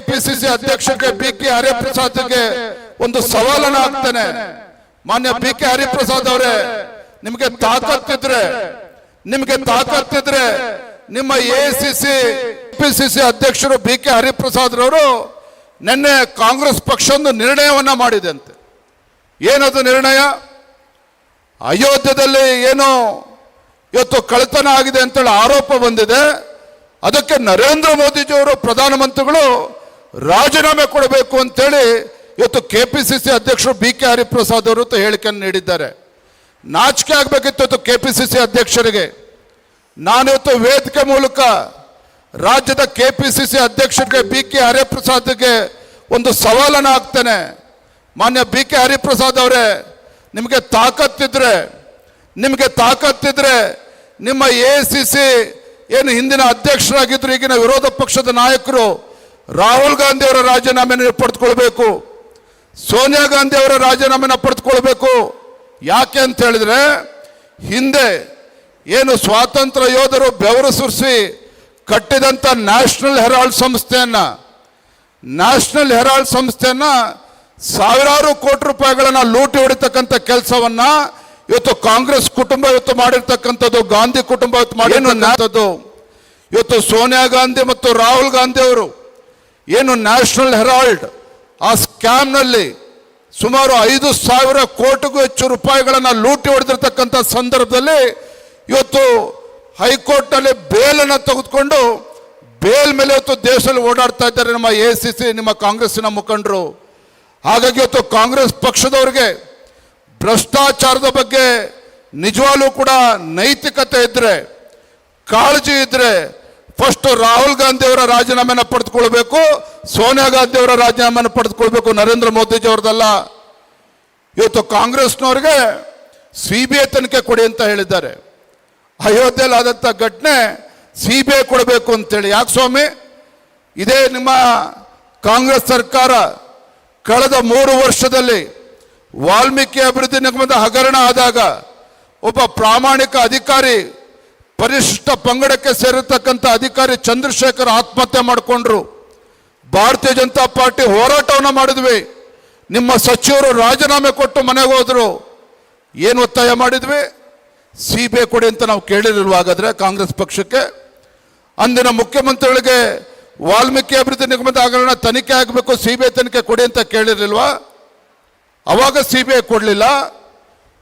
KPCC ಅಧ್ಯಕ್ಷರಿಗೆ BK. ಹರಿಪ್ರಸಾದ್ಗೆ ಒಂದು ಸವಾಲನ್ನು ಹಾಕ್ತೇನೆ. ಮಾನ್ಯ ಬಿ.ಕೆ. ಹರಿಪ್ರಸಾದ್ ಅವರೇ, ನಿಮಗೆ ತಾಕತ್ತಿದ್ರೆ ನಿಮ್ಮ ಎಐಸಿಸಿ ಕೆಪಿಸಿಸಿ ಅಧ್ಯಕ್ಷರು ಬಿ.ಕೆ. ಹರಿಪ್ರಸಾದ್ ರವರು ನಿನ್ನೆ ಕಾಂಗ್ರೆಸ್ ಪಕ್ಷ ಒಂದು ನಿರ್ಣಯವನ್ನ ಮಾಡಿದೆ ಅಂತೆ. ಏನದು ನಿರ್ಣಯ? ಅಯೋಧ್ಯೆಯಲ್ಲಿ ಏನೋ ಇವತ್ತು ಕಳ್ಳತನ ಆಗಿದೆ ಅಂತೇಳಿ ಆರೋಪ ಬಂದಿದೆ. ಅದಕ್ಕೆ ನರೇಂದ್ರ ಮೋದಿಜಿಯವರು ಪ್ರಧಾನಮಂತ್ರಿಗಳು ರಾಜೀನಾಮೆ ಕೊಡಬೇಕು ಅಂತೇಳಿ ಇವತ್ತು ಕೆಪಿಸಿಸಿ ಅಧ್ಯಕ್ಷರು ಬಿ.ಕೆ. ಹರಿಪ್ರಸಾದ್ ಅವರು ಹೇಳಿಕೆಯನ್ನು ನೀಡಿದ್ದಾರೆ. ನಾಚಿಕೆ ಆಗಬೇಕಿತ್ತು ಇವತ್ತು ಕೆಪಿಸಿಸಿ ಅಧ್ಯಕ್ಷರಿಗೆ. ನಾನಿವತ್ತು ವೇದಿಕೆ ಮೂಲಕ ರಾಜ್ಯದ ಕೆಪಿಸಿಸಿ ಅಧ್ಯಕ್ಷರಿಗೆ ಬಿ.ಕೆ. ಹರಿಪ್ರಸಾದ್ಗೆ ಒಂದು ಸವಾಲನ್ನು ಹಾಕ್ತೇನೆ. ಮಾನ್ಯ ಬಿ.ಕೆ. ಹರಿಪ್ರಸಾದ್ ಅವರೇ, ನಿಮಗೆ ತಾಕತ್ತಿದ್ರೆ ನಿಮ್ಮ ಎಐಸಿಸಿ ಏನು ಹಿಂದಿನ ಅಧ್ಯಕ್ಷರಾಗಿದ್ರು, ಈಗಿನ ವಿರೋಧ ಪಕ್ಷದ ನಾಯಕರು ರಾಹುಲ್ ಗಾಂಧಿ ಅವರ ರಾಜೀನಾಮೆಯನ್ನು ಪಡೆದುಕೊಳ್ಬೇಕು, ಸೋನಿಯಾ ಗಾಂಧಿ ಅವರ ರಾಜೀನಾಮೆಯನ್ನು ಪಡೆದುಕೊಳ್ಬೇಕು. ಯಾಕೆ ಅಂತ ಹೇಳಿದ್ರೆ, ಹಿಂದೆ ಏನು ಸ್ವಾತಂತ್ರ್ಯ ಯೋಧರು ಬೆವರು ಸುರಿಸಿ ಕಟ್ಟಿದಂಥ ನ್ಯಾಷನಲ್ ಹೆರಾಲ್ಡ್ ಸಂಸ್ಥೆಯನ್ನ ಸಾವಿರಾರು ಕೋಟಿ ರೂಪಾಯಿಗಳನ್ನ ಲೂಟಿ ಹೊಡಿತಕ್ಕಂಥ ಕೆಲಸವನ್ನ ಇವತ್ತು ಕಾಂಗ್ರೆಸ್ ಕುಟುಂಬ ಇವತ್ತು ಮಾಡಿರ್ತಕ್ಕಂಥದ್ದು, ಗಾಂಧಿ ಕುಟುಂಬ ಇವತ್ತು ಇವತ್ತು ಸೋನಿಯಾ ಗಾಂಧಿ ಮತ್ತು ರಾಹುಲ್ ಗಾಂಧಿ ಅವರು ಏನು ನ್ಯಾಷನಲ್ ಹೆರಾಲ್ಡ್ ಆ ಸ್ಕ್ಯಾಮ್ನಲ್ಲಿ ಸುಮಾರು 5,000 ಕೋಟಿಗೂ ಹೆಚ್ಚು ರೂಪಾಯಿಗಳನ್ನ ಲೂಟಿ ಹೊಡೆದಿರ್ತಕ್ಕಂಥ ಸಂದರ್ಭದಲ್ಲಿ ಇವತ್ತು ಹೈಕೋರ್ಟ್ನಲ್ಲಿ ಬೇಲನ್ನು ತೆಗೆದುಕೊಂಡು ಬೇಲ್ ಮೇಲೆ ಇವತ್ತು ದೇಶದಲ್ಲಿ ಓಡಾಡ್ತಾ ಇದ್ದಾರೆ ನಮ್ಮ ಎಐಸಿಸಿ, ನಿಮ್ಮ ಕಾಂಗ್ರೆಸ್ಸಿನ ಮುಖಂಡರು. ಹಾಗಾಗಿ ಇವತ್ತು ಕಾಂಗ್ರೆಸ್ ಪಕ್ಷದವರಿಗೆ ಭ್ರಷ್ಟಾಚಾರದ ಬಗ್ಗೆ ನಿಜವಾಗ್ಲೂ ಕೂಡ ನೈತಿಕತೆ ಇದ್ರೆ, ಕಾಳಜಿ ಇದ್ರೆ, ಫಸ್ಟ್ ರಾಹುಲ್ ಗಾಂಧಿ ಅವರ ರಾಜೀನಾಮೆನ ಪಡೆದುಕೊಳ್ಬೇಕು, ಸೋನಿಯಾ ಗಾಂಧಿ ಅವರ ರಾಜೀನಾಮೆನ ಪಡೆದುಕೊಳ್ಬೇಕು, ನರೇಂದ್ರ ಮೋದಿಜಿ ಅವ್ರದ್ದಲ್ಲ. ಇವತ್ತು ಕಾಂಗ್ರೆಸ್ನವ್ರಿಗೆ ಸಿಬಿಐ ತನಿಖೆ ಕೊಡಿ ಅಂತ ಹೇಳಿದ್ದಾರೆ. ಅಯೋಧ್ಯೆಯಲ್ಲಿ ಆದಂಥ ಘಟನೆ ಸಿಬಿಐ ಕೊಡಬೇಕು ಅಂತೇಳಿ. ಯಾಕೆ ಸ್ವಾಮಿ? ಇದೇ ನಿಮ್ಮ ಕಾಂಗ್ರೆಸ್ ಸರ್ಕಾರ ಕಳೆದ 3 ವರ್ಷದಲ್ಲಿ ವಾಲ್ಮೀಕಿ ಅಭಿವೃದ್ಧಿ ನಿಗಮದ ಹಗರಣ ಆದಾಗ ಒಬ್ಬ ಪ್ರಾಮಾಣಿಕ ಅಧಿಕಾರಿ, ಪರಿಶಿಷ್ಟ ಪಂಗಡಕ್ಕೆ ಸೇರಿರ್ತಕ್ಕಂಥ ಅಧಿಕಾರಿ ಚಂದ್ರಶೇಖರ್ ಆತ್ಮಹತ್ಯೆ ಮಾಡಿಕೊಂಡ್ರು. ಭಾರತೀಯ ಜನತಾ ಪಾರ್ಟಿ ಹೋರಾಟವನ್ನು ಮಾಡಿದ್ವಿ. ನಿಮ್ಮ ಸಚಿವರು ರಾಜೀನಾಮೆ ಕೊಟ್ಟು ಮನೆಗೆ ಹೋದ್ರು. ಏನು ಒತ್ತಾಯ ಮಾಡಿದ್ವಿ? ಸಿಬಿಐ ಕೊಡಿ ಅಂತ ನಾವು ಕೇಳಿರಲ್ವ? ಹಾಗಾದ್ರೆ ಕಾಂಗ್ರೆಸ್ ಪಕ್ಷಕ್ಕೆ ಅಂದಿನ ಮುಖ್ಯಮಂತ್ರಿಗಳಿಗೆ ವಾಲ್ಮೀಕಿ ಅಭಿವೃದ್ಧಿ ನಿಗಮದ ಹಗರಣ ತನಿಖೆ ಆಗಬೇಕು, ಸಿಬಿಐ ತನಿಖೆ ಕೊಡಿ ಅಂತ ಕೇಳಿರಲ್ವಾ? ಅವಾಗ ಸಿಬಿಐ ಕೊಡಲಿಲ್ಲ.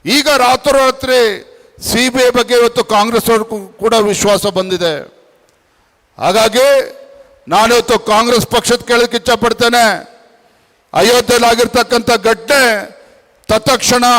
ಈಗ ರಾತ್ರೋರಾತ್ರಿ ಸಿಬಿಐ ಬಗ್ಗೆ ಇವತ್ತು ಕಾಂಗ್ರೆಸ್ ಅವ್ರಿಗೂ ಕೂಡ ವಿಶ್ವಾಸ ಬಂದಿದೆ. ಹಾಗಾಗಿ ನಾನಿವತ್ತು ಕಾಂಗ್ರೆಸ್ ಪಕ್ಷದ ಕೇಳಕ್ಕೆ ಇಚ್ಛಪಡ್ತೇನೆ, ಅಯೋಧ್ಯೆಯಲ್ಲಿ ಆಗಿರ್ತಕ್ಕಂಥ ಘಟನೆ ತತ್ಕ್ಷಣ